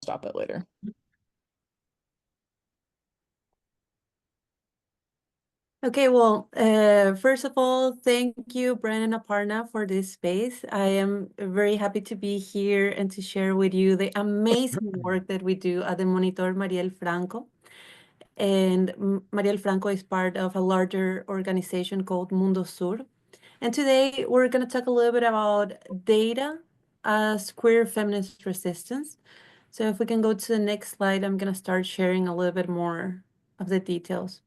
stop it later. Okay, well, first of all, thank you, Brennan and Aparna, for this space. I am very happy to be here and to share with you the amazing work that we do at the Monitor Marielle Franco. And Marielle Franco is part of a larger organization called MundoSur. And today we're going to talk a little bit about data as queer feminist resistance. So if we can go to the next slide, I'm going to start sharing a little bit more of the details.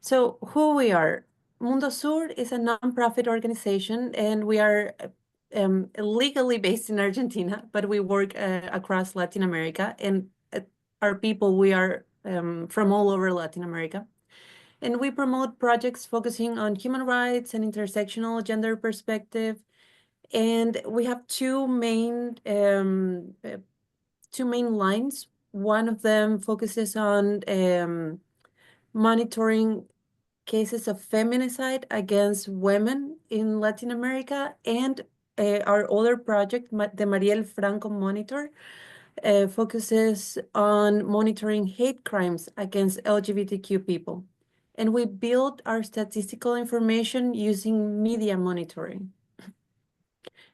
So who we are. MundoSur is a nonprofit organization, and we are legally based in Argentina, but we work across Latin America. And our people, we are from all over Latin America. And we promote projects focusing on human rights and intersectional gender perspective. And we have two main lines. One of them focuses on monitoring cases of feminicide against women in Latin America, and our other project, the Marielle Franco Monitor, focuses on monitoring hate crimes against LGBTQ people. And we build our statistical information using media monitoring.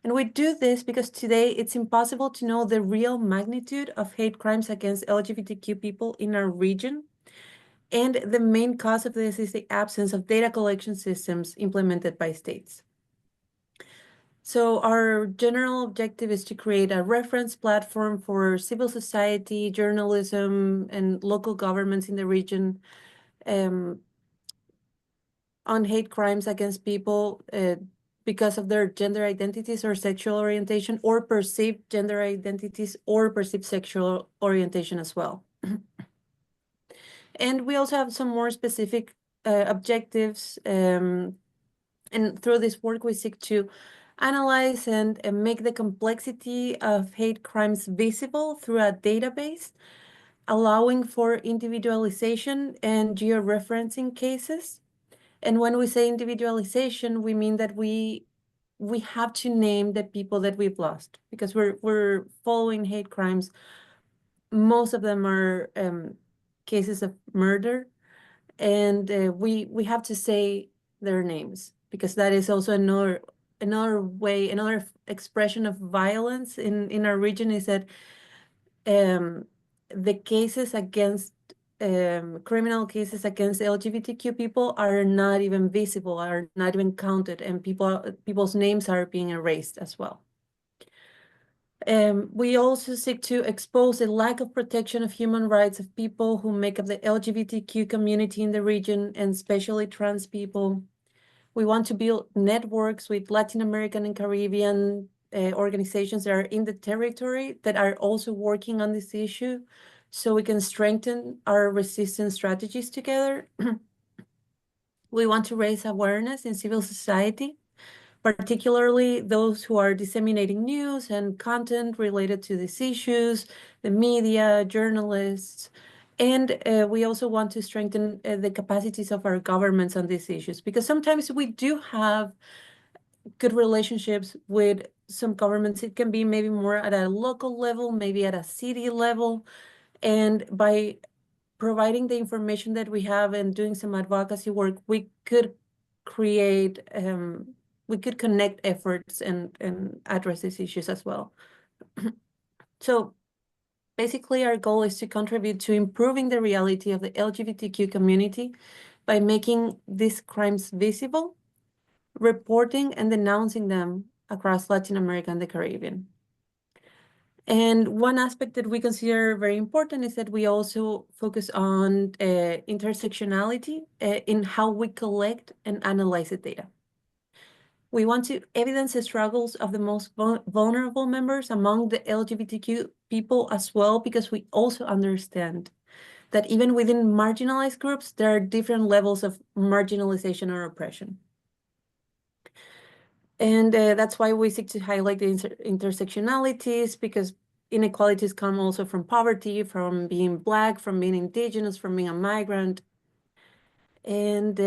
And we do this because today it's impossible to know the real magnitude of hate crimes against LGBTQ people in our region. And the main cause of this is the absence of data collection systems implemented by states. So our general objective is to create a reference platform for civil society, journalism, and local governments in the region on hate crimes against people because of their gender identities or sexual orientation, or perceived gender identities or perceived sexual orientation as well. And we also have some more specific objectives. And through this work, we seek to analyze and make the complexity of hate crimes visible through a database, allowing for individualization and georeferencing cases. And when we say individualization, we mean that we have to name the people that we've lost, because we're following hate crimes. Most of them are cases of murder, and we have to say their names, because that is also another way, another expression of violence in our region, is that the cases against criminal cases against LGBTQ people are not even visible, are not even counted, and people's names are being erased as well. We also seek to expose the lack of protection of human rights of people who make up the LGBTQ community in the region, and especially trans people. We want to build networks with Latin American and Caribbean organizations that are in the territory that are also working on this issue, so we can strengthen our resistance strategies together. We want to raise awareness in civil society, particularly those who are disseminating news and content related to these issues, the media, journalists. And we also want to strengthen the capacities of our governments on these issues, because sometimes we do have good relationships with some governments. It can be maybe more at a local level, maybe at a city level. And by providing the information that we have and doing some advocacy work, we could create, we could connect efforts and address these issues as well. So basically, our goal is to contribute to improving the reality of the LGBTQ community by making these crimes visible, reporting and denouncing them across Latin America and the Caribbean. And one aspect that we consider very important is that we also focus on intersectionality in how we collect and analyze the data. We want to evidence the struggles of the most vulnerable members among the LGBTQ people as well, because we also understand that even within marginalized groups, there are different levels of marginalization or oppression. And that's why we seek to highlight the intersectionalities, because inequalities come also from poverty, from being Black, from being Indigenous, from being a migrant. And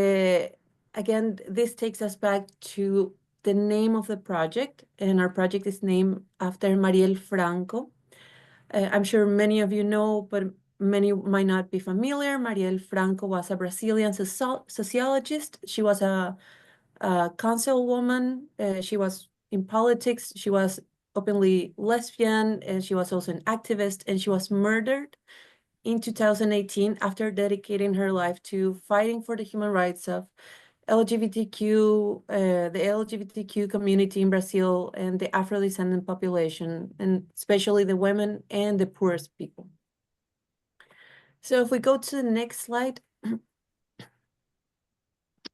again, this takes us back to the name of the project, and our project is named after Marielle Franco. I'm sure many of you know, but many might not be familiar. Marielle Franco was a Brazilian sociologist. She was a councilwoman. She was in politics. She was openly lesbian, and she was also an activist, and she was murdered in 2018 after dedicating her life to fighting for the human rights of the LGBTQ community in Brazil and the Afro-descendant population, and especially the women and the poorest people. So if we go to the next slide,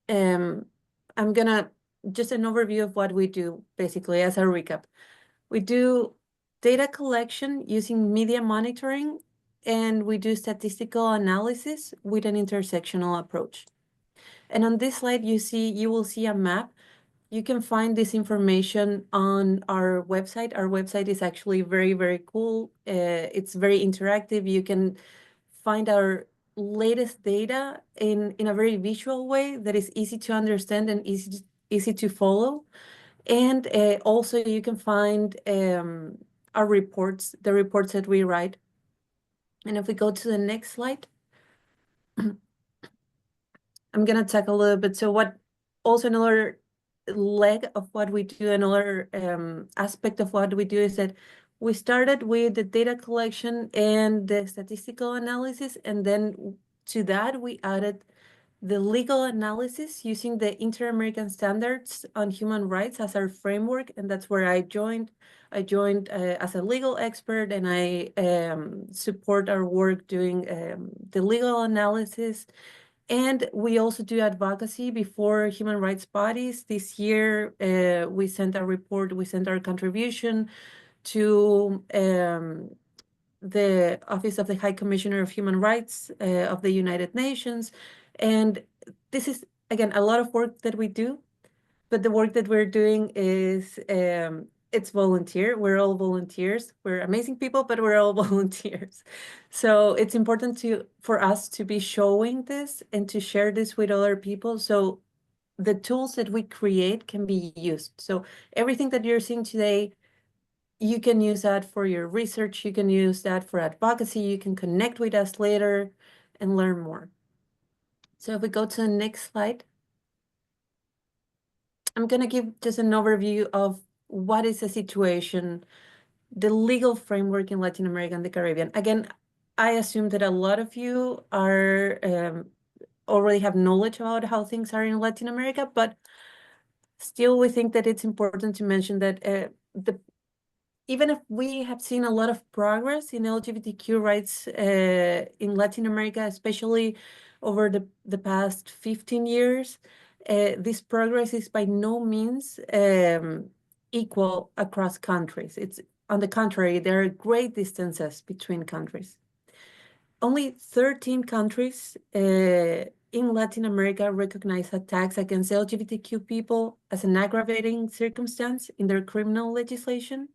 I'm gonna just an overview of what we do, basically, as a recap. We do data collection using media monitoring, and we do statistical analysis with an intersectional approach. And on this slide, you will see a map. You can find this information on our website. Our website is actually very, very cool. It's very interactive. You can find our latest data in a very visual way that is easy to understand and easy to follow. And also you can find our reports, the reports that we write. And if we go to the next slide, I'm gonna talk a little bit. So also another leg of what we do, another aspect of what we do is that we started with the data collection and the statistical analysis, and then to that we added the legal analysis using the Inter-American Standards on Human Rights as our framework, and that's where I joined. I joined as a legal expert, and I support our work doing the legal analysis. And we also do advocacy before human rights bodies. This year, we sent a report, we sent our contribution to the Office of the High Commissioner of Human Rights of the United Nations. And this is, again, a lot of work that we do, but the work that we're doing is it's volunteer. We're all volunteers. We're amazing people, but we're all volunteers. So it's important for us to be showing this and to share this with other people. So the tools that we create can be used. So everything that you're seeing today, you can use that for your research. You can use that for advocacy. You can connect with us later and learn more. So if we go to the next slide, I'm going to give just an overview of what is the situation, the legal framework in Latin America and the Caribbean. Again, I assume that a lot of you are already have knowledge about how things are in Latin America, but still we think that it's important to mention that even if we have seen a lot of progress in LGBTQ rights in Latin America, especially over the past 15 years, this progress is by no means equal across countries. It's on the contrary, there are great distances between countries. Only 13 countries in Latin America recognize attacks against LGBTQ people as an aggravating circumstance in their criminal legislation.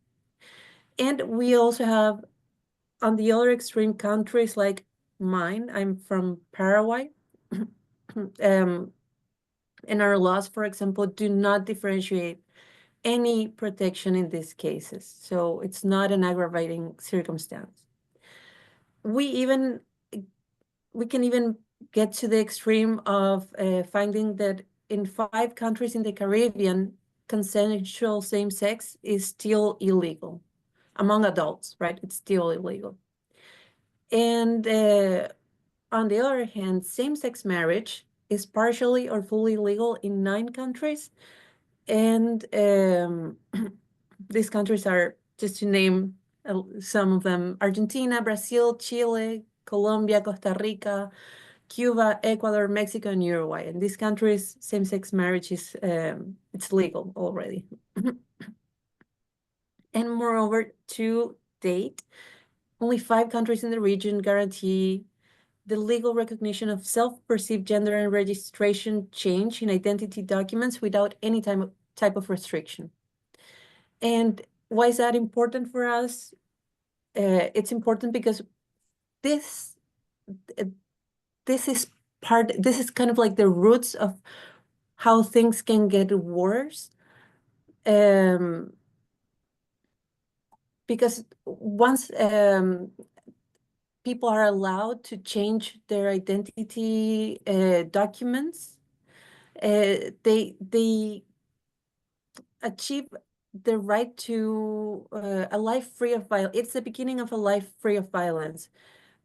And we also have, on the other extreme, countries like mine. I'm from Paraguay. And our laws, for example, do not differentiate any protection in these cases. So it's not an aggravating circumstance. We can even get to the extreme of finding that in 5 countries in the Caribbean, consensual same-sex is still illegal. Among adults, right? It's still illegal. And on the other hand, same-sex marriage is partially or fully legal in 9 countries. And these countries are, just to name some of them, Argentina, Brazil, Chile, Colombia, Costa Rica, Cuba, Ecuador, Mexico, and Uruguay. And these countries, same-sex marriage is it's legal already. And moreover, to date, only 5 countries in the region guarantee the legal recognition of self-perceived gender and registration change in identity documents without any type of restriction. And why is that important for us? It's important because this is kind of like the roots of how things can get worse. because once people are allowed to change their identity documents, they achieve the right to a life free of violence. It's the beginning of a life free of violence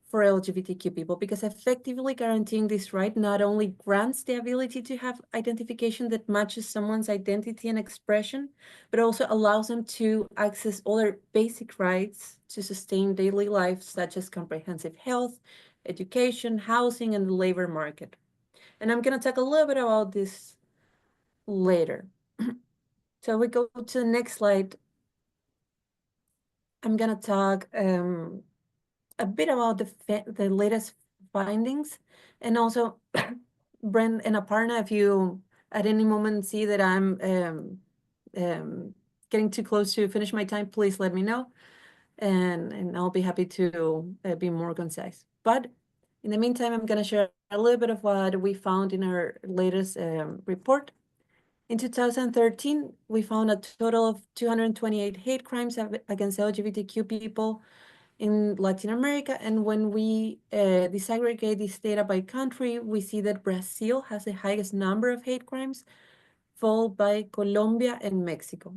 for LGBTQ people, because effectively guaranteeing this right not only grants the ability to have identification that matches someone's identity and expression, but also allows them to access other basic rights to sustain daily life, such as comprehensive health, education, housing, and the labor market. And I'm going to talk a little bit about this later. So we go to the next slide. I'm going to talk a bit about the latest findings, and also Brent and Aparna, if you at any moment see that I'm getting too close to finish my time, please let me know, and I'll be happy to be more concise. But in the meantime, I'm going to share a little bit of what we found in our latest report. In 2013, we found a total of 228 hate crimes against LGBTQ people in Latin America. And when we disaggregate this data by country, we see that Brazil has the highest number of hate crimes, followed by Colombia and Mexico.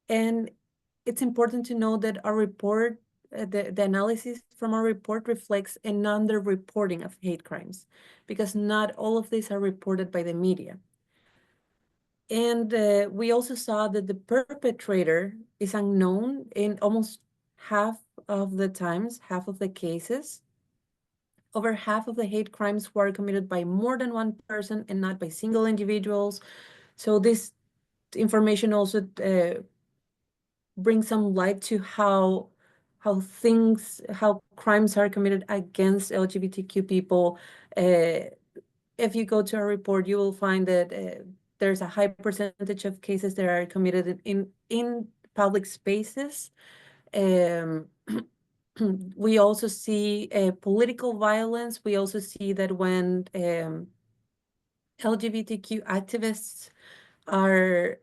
And it's important to know that our report, the analysis from our report reflects an underreporting of hate crimes, because not all of these are reported by the media. And we also saw that the perpetrator is unknown in almost half of the times, half of the cases. Over half of the hate crimes were committed by more than one person and not by single individuals. So this information also brings some light to how crimes are committed against LGBTQ people. If you go to our report, you will find that there's a high percentage of cases that are committed in public spaces. We also see political violence. We also see that when LGBTQ activists are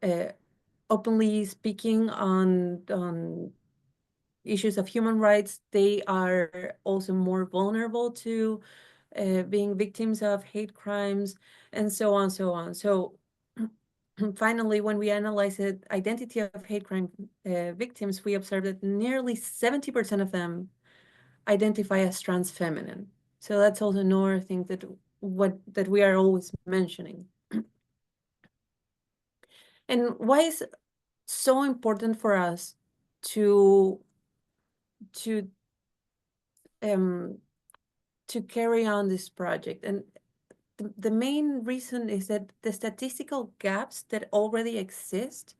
openly speaking on issues of human rights, they are also more vulnerable to being victims of hate crimes, and so on, so on. So finally, when we analyze the identity of hate crime victims, we observe that nearly 70% of them identify as trans feminine. So that's also another thing that we are always mentioning. And why is it so important for us to carry on this project? And the main reason is that the statistical gaps that already exist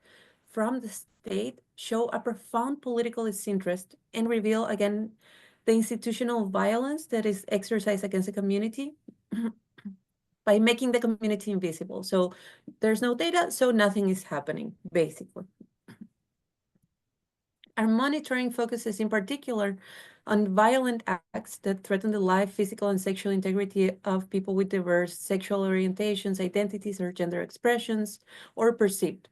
from the state show a profound political disinterest and reveal again the institutional violence that is exercised against the community by making the community invisible. So there's no data, so nothing is happening, basically. Our monitoring focuses in particular on violent acts that threaten the life, physical, and sexual integrity of people with diverse sexual orientations, identities, or gender expressions, or perceived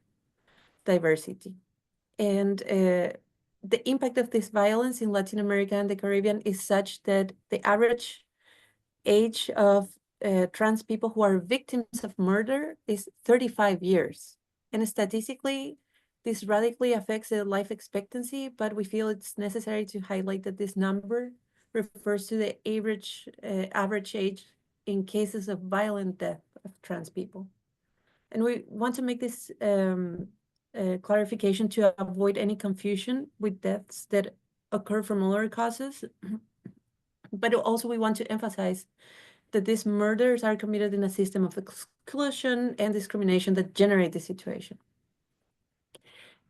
diversity. And the impact of this violence in Latin America and the Caribbean is such that the average age of trans people who are victims of murder is 35 years. And statistically, this radically affects the life expectancy, but we feel it's necessary to highlight that this number refers to the average age in cases of violent death of trans people. And we want to make this clarification to avoid any confusion with deaths that occur from other causes. But also we want to emphasize that these murders are committed in a system of exclusion and discrimination that generate the situation.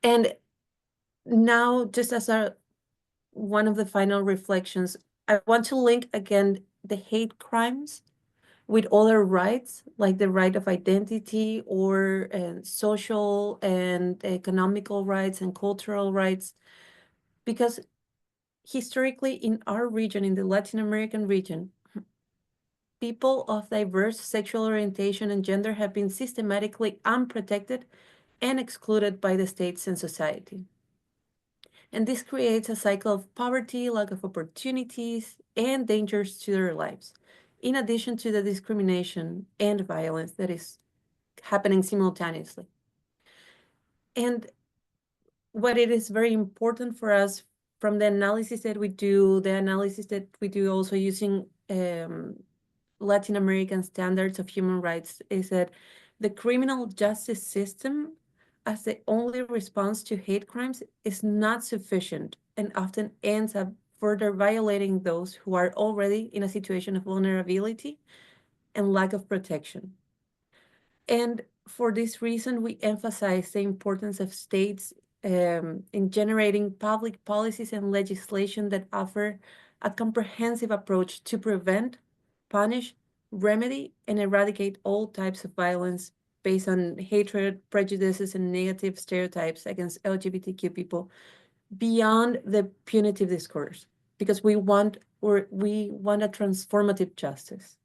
And now, just as one of the final reflections, I want to link again the hate crimes with other rights, like the right of identity or social and economical rights and cultural rights, because historically in our region, in the Latin American region, people of diverse sexual orientation and gender have been systematically unprotected and excluded by the states and society. And this creates a cycle of poverty, lack of opportunities, and dangers to their lives, in addition to the discrimination and violence that is happening simultaneously. And what it is very important for us from the analysis that we do, also using Latin American standards of human rights, is that the criminal justice system, as the only response to hate crimes, is not sufficient and often ends up further violating those who are already in a situation of vulnerability and lack of protection. And for this reason, we emphasize the importance of states in generating public policies and legislation that offer a comprehensive approach to prevent, punish, remedy, and eradicate all types of violence based on hatred, prejudices, and negative stereotypes against LGBTQ people beyond the punitive discourse, because we want a transformative justice.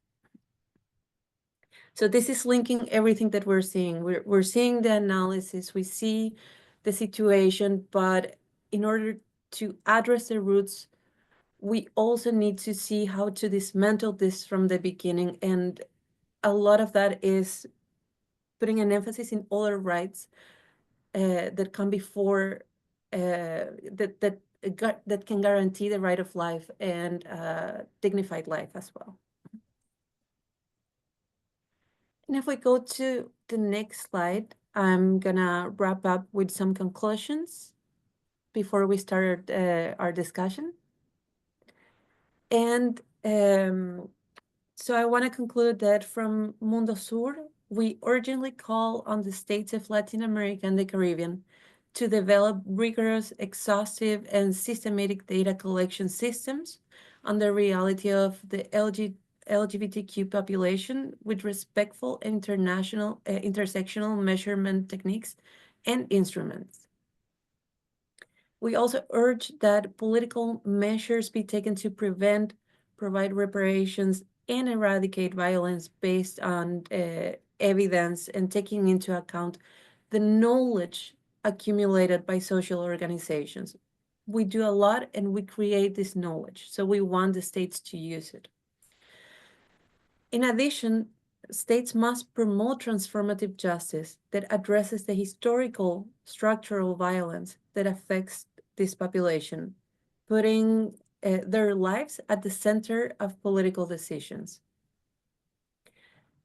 So this is linking everything that we're seeing. We're seeing the analysis, we see the situation, but in order to address the roots, we also need to see how to dismantle this from the beginning. And a lot of that is putting an emphasis in other rights that come before that can guarantee the right of life and dignified life as well. And if we go to the next slide, I'm gonna wrap up with some conclusions before we start our discussion. And so I want to conclude that from MundoSur, we urgently call on the states of Latin America and the Caribbean to develop rigorous, exhaustive, and systematic data collection systems on the reality of the LGBTQ population with respectful international intersectional measurement techniques and instruments. We also urge that political measures be taken to prevent, provide reparations, and eradicate violence based on evidence and taking into account the knowledge accumulated by social organizations. We do a lot and we create this knowledge, so we want the states to use it. In addition, states must promote transformative justice that addresses the historical structural violence that affects this population, putting their lives at the center of political decisions.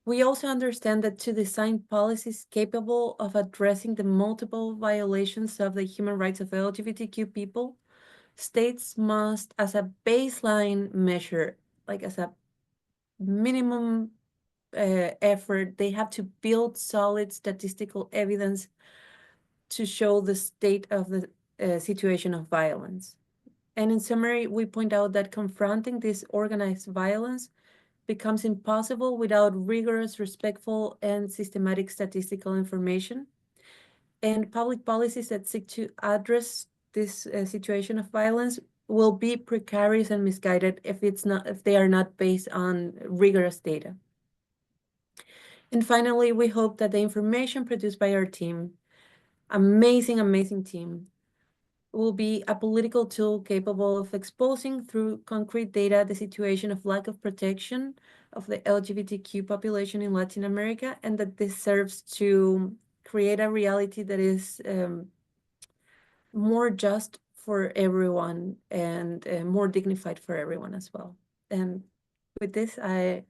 We also understand that to design policies capable of addressing the multiple violations of the human rights of LGBTQ people, states must, as a baseline measure, like as a minimum effort, they have to build solid statistical evidence to show the state of the situation of violence. And in summary, we point out that confronting this organized violence becomes impossible without rigorous, respectful, and systematic statistical information. And public policies that seek to address this situation of violence will be precarious and misguided if they are not based on rigorous data. And finally, we hope that the information produced by our team, amazing, amazing team, will be a political tool capable of exposing through concrete data the situation of lack of protection of the LGBTQ population in Latin America, and that this serves to create a reality that is more just for everyone and more dignified for everyone as well. And with this, I'm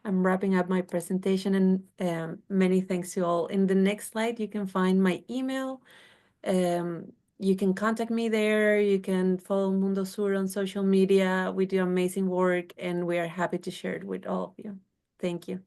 wrapping up my presentation, and many thanks to all. In the next slide, you can find my email. You can contact me there. You can follow MundoSur on social media. We do amazing work, and we are happy to share it with all of you. Thank you.